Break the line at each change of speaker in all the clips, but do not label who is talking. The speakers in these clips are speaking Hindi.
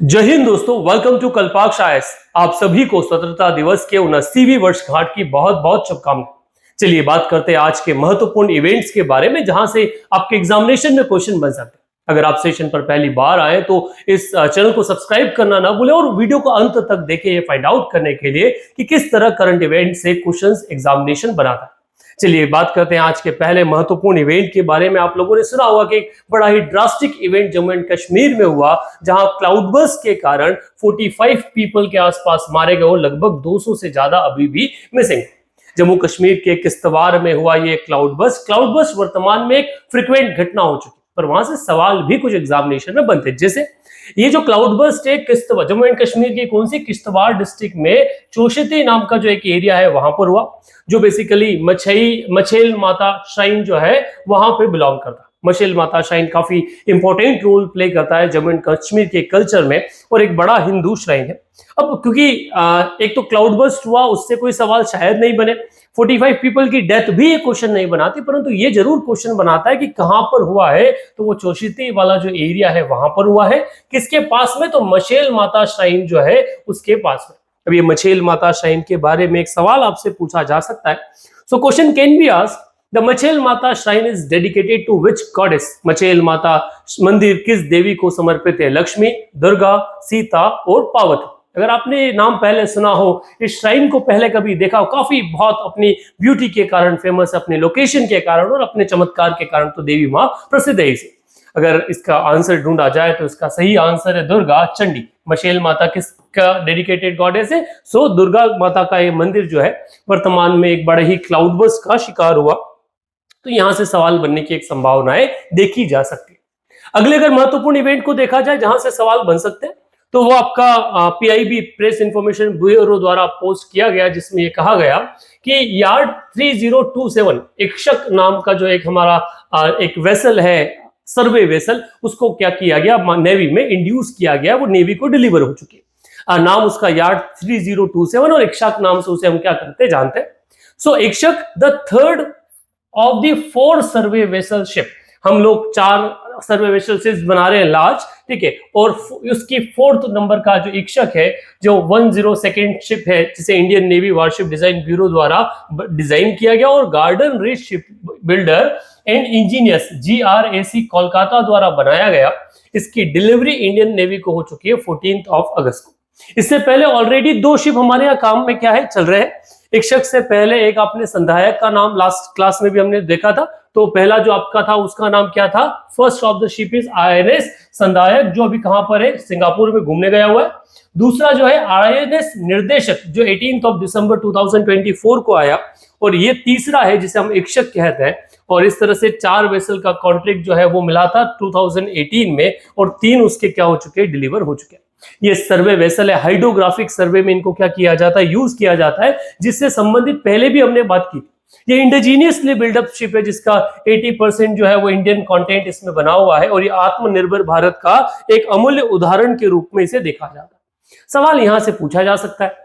जय हिंद दोस्तों, वेलकम टू कल्पाक्ष आईएएस। आप सभी को स्वतंत्रता दिवस के 79वीं वर्षगांठ की बहुत बहुत शुभकामनाएं। चलिए बात करते हैं आज के महत्वपूर्ण इवेंट्स के बारे में, जहां से आपके एग्जामिनेशन में क्वेश्चन बन सकते हैं। अगर आप सेशन पर पहली बार आए तो इस चैनल को सब्सक्राइब करना ना भूलें और वीडियो को अंत तक देखें, ये फाइंड आउट करने के लिए कि किस तरह करंट इवेंट से क्वेश्चन एग्जामिनेशन बनाता है। चलिए बात करते हैं आज के पहले महत्वपूर्ण इवेंट के बारे में। आप लोगों ने सुना होगा कि एक बड़ा ही drastic event Jammu and Kashmir में हुआ, जहां क्लाउड बर्स्ट के कारण 45 पीपल के आसपास मारे गए और लगभग 200 से ज्यादा अभी भी मिसिंग। जम्मू कश्मीर के किश्तवाड़ में हुआ ये क्लाउड बर्स्ट वर्तमान में एक फ्रिक्वेंट घटना हो चुकी, पर वहां से सवाल भी कुछ एग्जामिनेशन में बनते, जैसे ये जो क्लाउड बर्स्ट है किश्तवाड़, जम्मू एंड कश्मीर की कौन सी किश्तवाड़ डिस्ट्रिक्ट में चोशती नाम का जो एक एरिया है वहां पर हुआ, जो बेसिकली मछेल माता श्राइन जो है वहां पे बिलोंग करता है। मछेल माता श्राइन काफी इंपॉर्टेंट रोल प्ले करता है जम्मू एंड कश्मीर के कल्चर में और एक बड़ा हिंदू श्राइन है। अब क्योंकि एक तो क्लाउड बर्स्ट हुआ, उससे कोई सवाल शायद नहीं बने, 45 पीपल की डेथ भी ये क्वेश्चन नहीं बनाती, परंतु ये जरूर क्वेश्चन बनाता है कि कहां पर हुआ है। तो वो चोशिती वाला जो एरिया है वहां पर हुआ है, किसके पास में, तो मछेल माता श्राइन जो है उसके पास में। अब ये मछेल माता श्राइन के बारे में एक सवाल आपसे पूछा जा सकता है। So question can be asked, the Machail Mata shrine is dedicated to which goddess? Machail Mata मंदिर किस देवी को समर्पित है? लक्ष्मी, दुर्गा, सीता और पार्वती। अगर आपने नाम पहले सुना हो, इस श्राइन को पहले कभी देखा हो, काफी बहुत अपनी ब्यूटी के कारण फेमस, अपने लोकेशन के कारण और अपने चमत्कार के कारण तो देवी मां प्रसिद्ध है इसे। अगर इसका आंसर ढूंढा जाए तो इसका सही आंसर है दुर्गा चंडी। मछेल माता किसका डेडिकेटेड गॉडेस है? सो दुर्गा माता का ये मंदिर जो है वर्तमान में एक बड़े ही क्लाउड बर्स्ट का शिकार हुआ, तो यहां से सवाल बनने की एक संभावनाएं देखी जा सकती है। अगले अगर महत्वपूर्ण इवेंट को देखा जाए जहां से सवाल बन सकते हैं, तो वो आपका पीआईबी प्रेस इंफॉर्मेशन ब्यूरो द्वारा पोस्ट किया गया, जिसमें ये कहा गया कि यार्ड 3027 इक्षक नाम का जो एक हमारा एक वेसल है, सर्वे वेसल, उसको क्या किया गया, नेवी में इंड्यूस किया गया, वो नेवी को डिलीवर हो चुकी है। नाम उसका यार्ड 3027 और इक्षक नाम से उसे हम क्या करते जानते हैं। सो इक्षक the third of the 4 survey vessel ship, हम लोग 4 सर्वे वेसल बना रहे हैं लार्ज, ठीक है, और उसकी 4th नंबर का जो इक्षक है, जो 102nd शिप है, जिसे Indian navy warship design bureau द्वारा डिजाइन किया गया और garden reach ship builder and engineers GRAC Kolkata द्वारा बनाया गया। इसकी डिलीवरी इंडियन नेवी को हो चुकी है 14 अगस्त को। इससे पहले ऑलरेडी 2 शिप हमारे यहाँ काम में क्या है, चल रहे हैं। इक्षक से पहले एक आपने संधायक का नाम लास्ट क्लास में भी हमने देखा था, तो पहला जो आपका था उसका नाम क्या था? First of the ship is INS संधायक, जो अभी कहां पर है, सिंगापुर में घूमने गया हुआ है। दूसरा जो है INS निर्देशक, जो 18 दिसंबर 2024 को आया, और ये तीसरा है जिसे हम इक्षक कहते हैं। और इस तरह से 4 वेसल का कॉन्ट्रैक्ट जो है वो मिला था 2018 में, और 3 उसके क्या हो चुके हैं, डिलीवर हो चुके हैं। ये सर्वे वेसल है, हाइड्रोग्राफिक सर्वे में इनको क्या किया जाता है, यूज किया जाता है, जिससे संबंधित पहले भी हमने बात की। ये इंडिजीनियसली बिल्डअप शिप है, जिसका 80% जो है वो इंडियन कंटेंट इसमें बना हुआ है, और ये आत्मनिर्भर भारत का एक अमूल्य उदाहरण के रूप में इसे देखा जाता है। सवाल यहां से पूछा जा सकता है,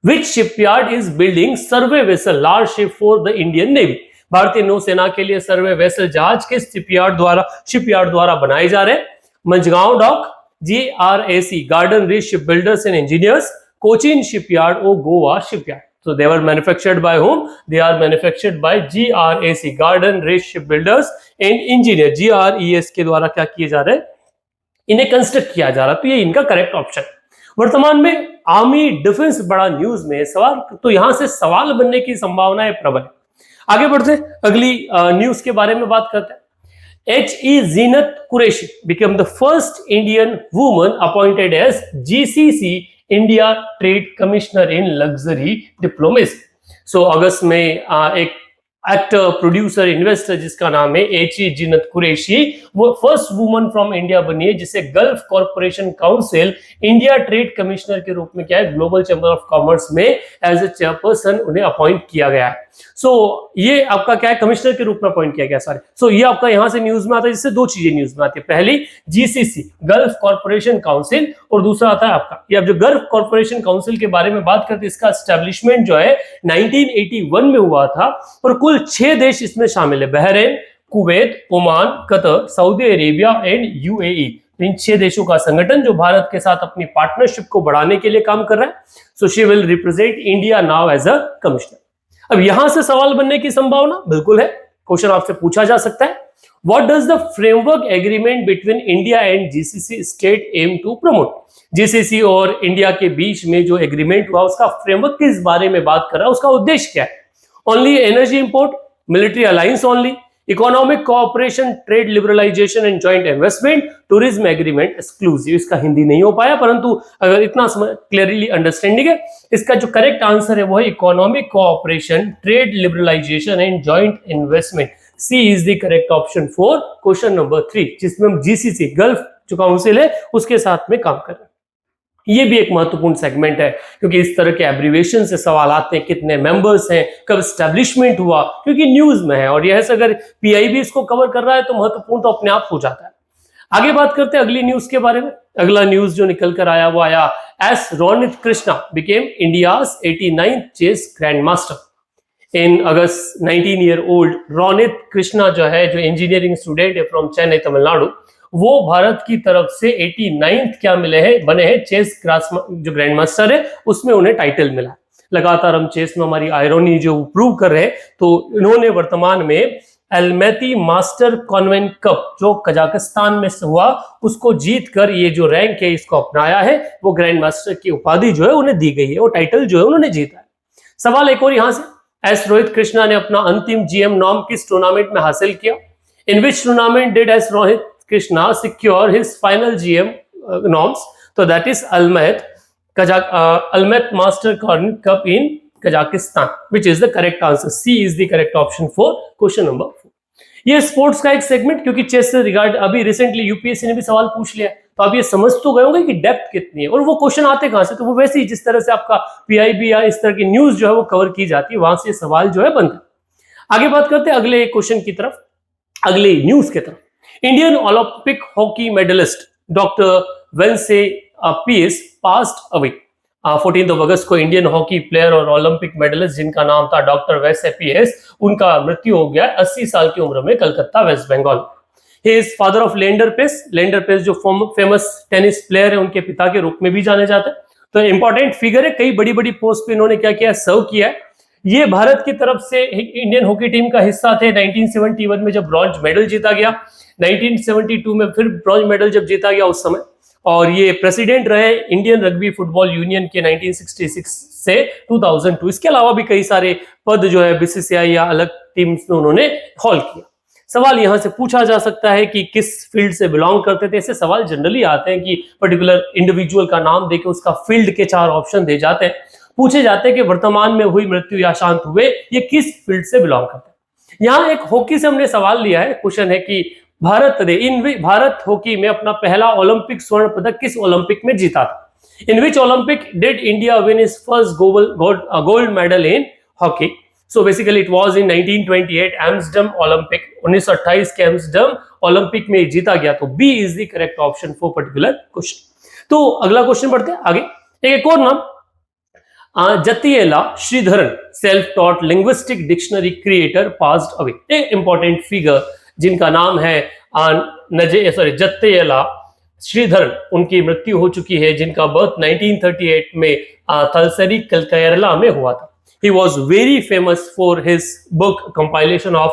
which shipyard is building survey vessel large ship for the Indian Navy? भारतीय नौसेना के लिए सर्वे वेसल जहाज किस शिपयार्ड द्वारा बनाए जा रहे हैं? Mazagon dock, GRAC garden reach ship builders and engineers, Cochin shipyard और Goa shipyard. So they were manufactured by whom? They are manufactured by GRAC garden reach ship builders and engineer, GRES के द्वारा क्या किए जा रहे हैं, इन्हें कंस्ट्रक्ट किया जा रहा है। तो ये इनका करेक्ट ऑप्शन। वर्तमान में आर्मी डिफेंस बड़ा न्यूज में सवाल, तो यहां से सवाल बनने की संभावना है प्रबल। आगे बढ़ते अगली न्यूज के बारे में बात करते हैं। HE Zeenat Qureshi became the first Indian woman appointed as GCC India trade commissioner in luxury diplomacy. So अगस्त में एक एक्टर, प्रोड्यूसर, इन्वेस्टर जिसका नाम है HE जीनत कुरैशी, वो फर्स्ट वुमन फ्रॉम इंडिया बनी है, जिसे gulf corporation council India trade commissioner के रूप में क्या है, ग्लोबल चैम्बर ऑफ कॉमर्स में एज ए चेयरपर्सन उन्हें अपॉइंट किया गया है। सो ये आपका क्या है, कमिश्नर के रूप में अपॉइंट किया गया। सो ये आपका यहां से न्यूज में आता है, जिससे 2 चीजें न्यूज में आती है। पहली GCC गल्फ कॉर्पोरेशन काउंसिल, और दूसरा आता है आपका ये। अब जो गल्फ कॉर्पोरेशन काउंसिल के बारे में बात करते हैं, इसका एस्टेब्लिशमेंट जो है 1981 में हुआ था, और कुल 6 देश इसमें शामिल है, Bahrain, Kuwait, Oman, Qatar, Saudi Arabia and UAE। इन 6 देशों का संगठन जो भारत के साथ अपनी पार्टनरशिप को बढ़ाने के लिए काम कर रहा है। So she will represent India now as a commissioner. अब यहां से सवाल बनने की संभावना बिल्कुल है। क्वेश्चन आपसे पूछा जा सकता है, what does the framework agreement between India and GCC state aim to promote? GCC और इंडिया के बीच में जो एग्रीमेंट हुआ उसका फ्रेमवर्क किस बारे में बात कर रहा है, उसका उद्देश्य क्या है? Only energy import, military alliance only, economic cooperation, trade liberalisation and joint investment, tourism agreement exclusive. इसका हिंदी नहीं हो पाया, परंतु अगर इतना क्लियरली अंडरस्टैंडिंग है, इसका जो करेक्ट आंसर है वो है economic cooperation, trade liberalisation and joint investment. C is the correct option for question number 3, जिसमें हम जीसीसी गल्फ जो काउंसिल है उसके साथ में काम कर रहे हैं। ये भी एक महत्वपूर्ण सेगमेंट है, क्योंकि इस तरह के एब्रीविएशन से सवाल आते हैं, कितने मेंबर्स हैं, कब एस्टेब्लिशमेंट हुआ, क्योंकि न्यूज में है और यह अगर पीआई भी इसको कवर कर रहा है तो महत्वपूर्ण तो अपने आप हो जाता है। आगे बात करते हैं अगली न्यूज के बारे में। अगला न्यूज जो निकल कर आया वो आया, yes Ronit Krishna became India's 89th chess grandmaster in August. 19-year-old Ronit Krishna जो है, जो इंजीनियरिंग स्टूडेंट है फ्रॉम चेन्नई तमिलनाडु, वो भारत की तरफ से 89th क्या मिले हैं, बने हैं चेस जो ग्रैंड मास्टर है उसमें उन्हें टाइटल मिला। लगातार हम चेस में हमारी आयरनी जो प्रूव कर रहे हैं, तो इन्होंने वर्तमान में एल्मेती मास्टर कॉन्वेंट कप जो कजाकिस्तान में हुआ उसको जीतकर ये जो रैंक है इसको अपनाया है। वो ग्रैंड मास्टर की उपाधि जो है उन्हें दी गई है, वो टाइटल जो है उन्होंने जीता है। सवाल एक और यहां से, एस रोहित कृष्णा ने अपना अंतिम जीएम नॉर्म किस टूर्नामेंट में हासिल किया? In which tournament did S Rohit Krishna secure his final GM norms? So that is Almaty Master Cup in Kazakhstan, which is the correct answer. C is the correct option for question number 4. ये स्पोर्ट्स का एक सेगमेंट, क्योंकि चेस से रिगार्ड अभी रिसेंटली यूपीएससी ने भी सवाल पूछ लिया, तो आप ये समझ तो गए होंगे कि डेप्थ कितनी है और वो क्वेश्चन आते कहां से। तो वो वैसे ही जिस तरह से आपका पीआईबी या इस तरह की न्यूज जो है वो कवर की जाती है, वहां से सवाल जो है बनता है। आगे बात करते हैं अगले क्वेश्चन की तरफ, अगले न्यूज की तरफ। Indian Olympic hockey medallist doctor Vece Paes passed away. 14 अगस्त को इंडियन हॉकी प्लेयर और ओलंपिक मेडलिस्ट जिनका नाम था डॉक्टर वेंसे पीएस, उनका मृत्यु हो गया 80 साल की उम्र में, Calcutta West Bengal. He is father of Leander Paes. Leander Paes जो फेमस टेनिस प्लेयर है उनके पिता के रूप में भी जाने जाते हैं। तो इंपॉर्टेंट फिगर है, कई बड़ी बड़ी पोस्ट पे इन्होंने क्या किया, सर्व किया है। ये भारत की तरफ से इंडियन हॉकी टीम का हिस्सा थे 1971 में जब ब्रॉन्ज मेडल जीता गया, 1972 में फिर ब्रॉन्ज मेडल जब जीता गया उस समय, और ये प्रेसिडेंट रहे इंडियन रग्बी फुटबॉल यूनियन के 1966 से 2002। इसके अलावा भी कई सारे पद जो है बीसीसीआई या अलग टीम्स में उन्होंने हॉल किया। सवाल यहां से पूछा जा सकता है कि किस फील्ड से बिलोंग करते थे। ऐसे सवाल जनरली आते हैं कि पर्टिकुलर इंडिविजुअल का नाम देके उसका फील्ड के 4 ऑप्शन दे जाते हैं, पूछे जाते हैं कि वर्तमान में हुई मृत्यु या शांत हुए ये किस फील्ड से बिलोंग करते हैं। यहाँ एक हॉकी से हमने सवाल लिया है। क्वेश्चन है कि भारत हॉकी में अपना पहला ओलंपिक स्वर्ण पदक किस ओलंपिक में जीता था? In which Olympic did India win is first gold medal in hockey? So basically it was in 1928 Amsterdam Olympic, 1928 के एम्स्टर्डम ओलंपिक में जीता गया। तो B is the correct option for particular question. तो अगला क्वेश्चन पढ़ते हैं आगे। एक और नाम, Njattyela Sreedharan, self taught linguistic dictionary creator, passed away. एक इंपॉर्टेंट फिगर जिनका नाम है जतिएला श्रीधरन, उनकी मृत्यु हो चुकी है, जिनका बर्थ 1938 में थलसरी केरला में हुआ था। He was very famous for his book compilation of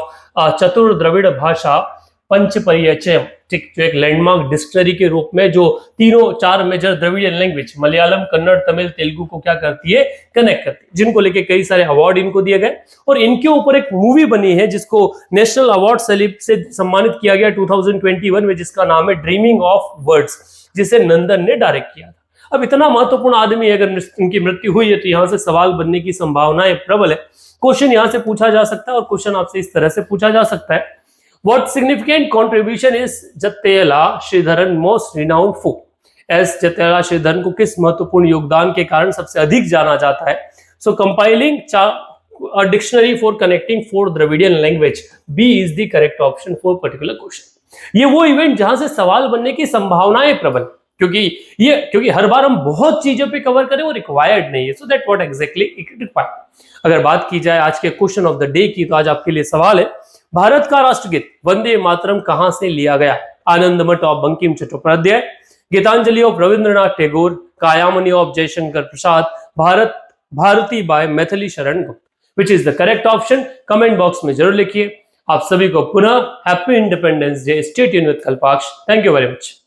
चतुर द्रविड़ भाषा पंचपरिचयम, ठीक, जो एक लैंडमार्क डिक्शनरी के रूप में जो 4 major Dravidian language Malayalam, Kannada, Tamil, Telugu को क्या करती है, कनेक्ट करती है, जिनको लेके कई सारे अवार्ड इनको दिए गए। और इनके ऊपर एक मूवी बनी है जिसको नेशनल अवार्ड सलीब से सम्मानित किया गया 2021 में, जिसका नाम है ड्रीमिंग ऑफ वर्ड्स, जिसे नंदन ने डायरेक्ट किया था। अब इतना महत्वपूर्ण आदमी अगर इनकी मृत्यु हुई है तो यहां से सवाल बनने की संभावनाएं प्रबल है। क्वेश्चन यहां से पूछा जा सकता है और क्वेश्चन आपसे इस तरह से पूछा जा सकता है, what significant contribution is Njattyela Sreedharan most renowned for? एस जतिएला श्रीधरन को किस महत्वपूर्ण योगदान के कारण सबसे अधिक जाना जाता है? So compiling a dictionary for connecting 4 Dravidian language, B is the correct option for particular question. ये वो इवेंट जहां से सवाल बनने की संभावनाएं प्रबल, क्योंकि हर बार हम बहुत चीजों पे कवर करें वो रिक्वायर्ड नहीं है। So that what exactly it required. अगर बात की जाए आज के क्वेश्चन ऑफ द डे की, तो आज आपके लिए सवाल है, भारत का राष्ट्रगीत वंदे मातरम कहां से लिया गया? Anandmath of Bankim Chattopadhyay, Gitanjali of Rabindranath Tagore, Kamayani of Jaishankar Prasad, Bharti by Maithili Sharan Gupt. Which is the correct option? Comment box में जरूर लिखिए। आप सभी को पुनः happy independence day. Stay tuned with Kalpaksh. Thank you very much.